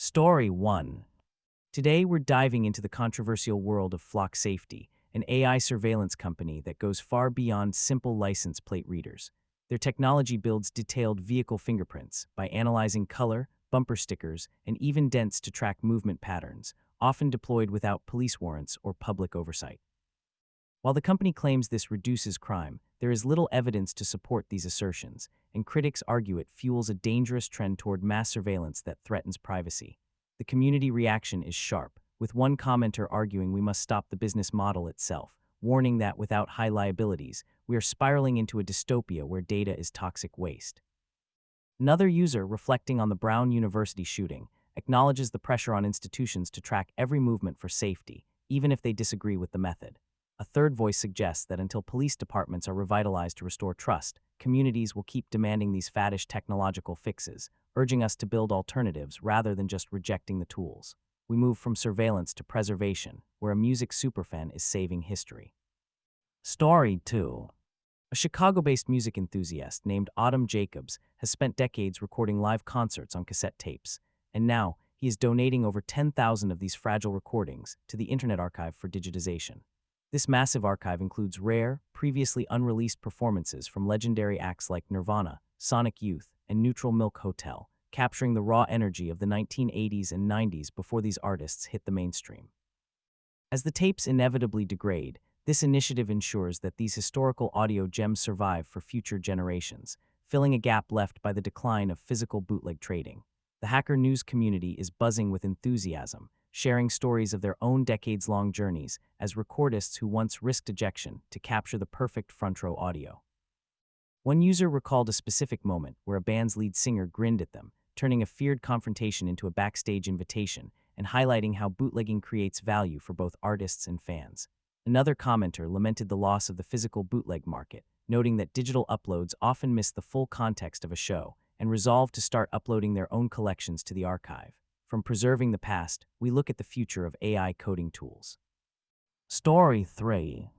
Story 1. Today we're diving into the controversial world of Flock Safety, an AI surveillance company that goes far beyond simple license plate readers. Their technology builds detailed vehicle fingerprints by analyzing color, bumper stickers, and even dents to track movement patterns, often deployed without police warrants or public oversight. While the company claims this reduces crime, there is little evidence to support these assertions, and critics argue it fuels a dangerous trend toward mass surveillance that threatens privacy. The community reaction is sharp, with one commenter arguing we must stop the business model itself, warning that without high liabilities, we are spiraling into a dystopia where data is toxic waste. Another user, reflecting on the Brown University shooting, acknowledges the pressure on institutions to track every movement for safety, even if they disagree with the method. A third voice suggests that until police departments are revitalized to restore trust, communities will keep demanding these faddish technological fixes, urging us to build alternatives rather than just rejecting the tools. We move from surveillance to preservation, where a music superfan is saving history. Story 2. A Chicago-based music enthusiast named Autumn Jacobs has spent decades recording live concerts on cassette tapes, and now he is donating over 10,000 of these fragile recordings to the Internet Archive for digitization. This massive archive includes rare, previously unreleased performances from legendary acts like Nirvana, Sonic Youth, and Neutral Milk Hotel, capturing the raw energy of the 1980s and 90s before these artists hit the mainstream. As the tapes inevitably degrade, this initiative ensures that these historical audio gems survive for future generations, filling a gap left by the decline of physical bootleg trading. The hacker news community is buzzing with enthusiasm, sharing stories of their own decades-long journeys as recordists who once risked ejection to capture the perfect front-row audio. One user recalled a specific moment where a band's lead singer grinned at them, turning a feared confrontation into a backstage invitation and highlighting how bootlegging creates value for both artists and fans. Another commenter lamented the loss of the physical bootleg market, noting that digital uploads often miss the full context of a show, and resolved to start uploading their own collections to the archive. From preserving the past, we look at the future of AI coding tools. Story 3.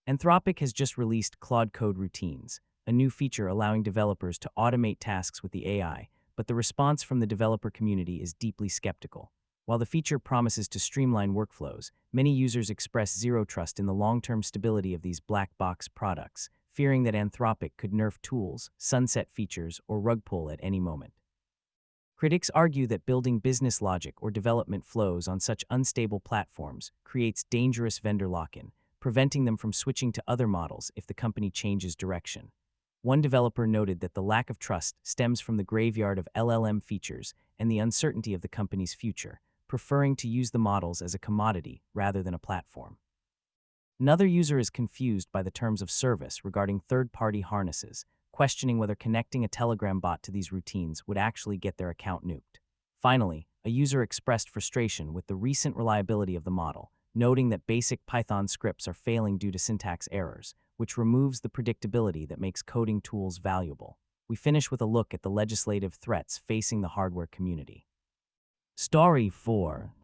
Anthropic has just released Claude Code Routines, a new feature allowing developers to automate tasks with the AI, but the response from the developer community is deeply skeptical. While the feature promises to streamline workflows, many users express zero trust in the long-term stability of these black box products, fearing that Anthropic could nerf tools, sunset features, or rug pull at any moment. Critics argue that building business logic or development flows on such unstable platforms creates dangerous vendor lock-in, preventing them from switching to other models if the company changes direction. One developer noted that the lack of trust stems from the graveyard of LLM features and the uncertainty of the company's future, preferring to use the models as a commodity rather than a platform. Another user is confused by the terms of service regarding third-party harnesses, questioning whether connecting a Telegram bot to these routines would actually get their account nuked. Finally, a user expressed frustration with the recent reliability of the model, noting that basic Python scripts are failing due to syntax errors, which removes the predictability that makes coding tools valuable. We finish with a look at the legislative threats facing the hardware community. Story 4.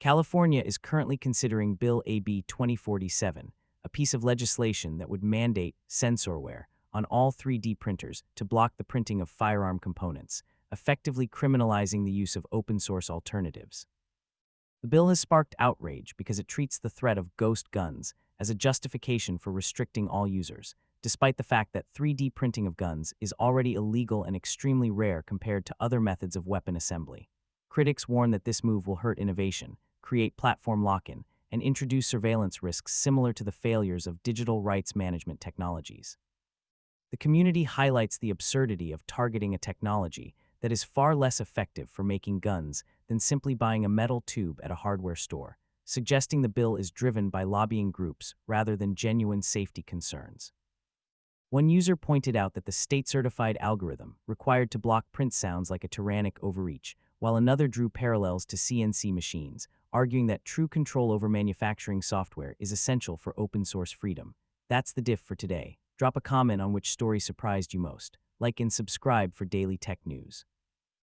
California is currently considering Bill AB 2047, a piece of legislation that would mandate sensorware on all 3D printers to block the printing of firearm components, effectively criminalizing the use of open-source alternatives. The bill has sparked outrage because it treats the threat of ghost guns as a justification for restricting all users, despite the fact that 3D printing of guns is already illegal and extremely rare compared to other methods of weapon assembly. Critics warn that this move will hurt innovation, create platform lock-in, and introduce surveillance risks similar to the failures of digital rights management technologies. The community highlights the absurdity of targeting a technology that is far less effective for making guns than simply buying a metal tube at a hardware store, suggesting the bill is driven by lobbying groups rather than genuine safety concerns. One user pointed out that the state-certified algorithm required to block print sounds like a tyrannic overreach, while another drew parallels to CNC machines, arguing that true control over manufacturing software is essential for open-source freedom. That's the diff for today. Drop a comment on which story surprised you most. Like and subscribe for daily tech news.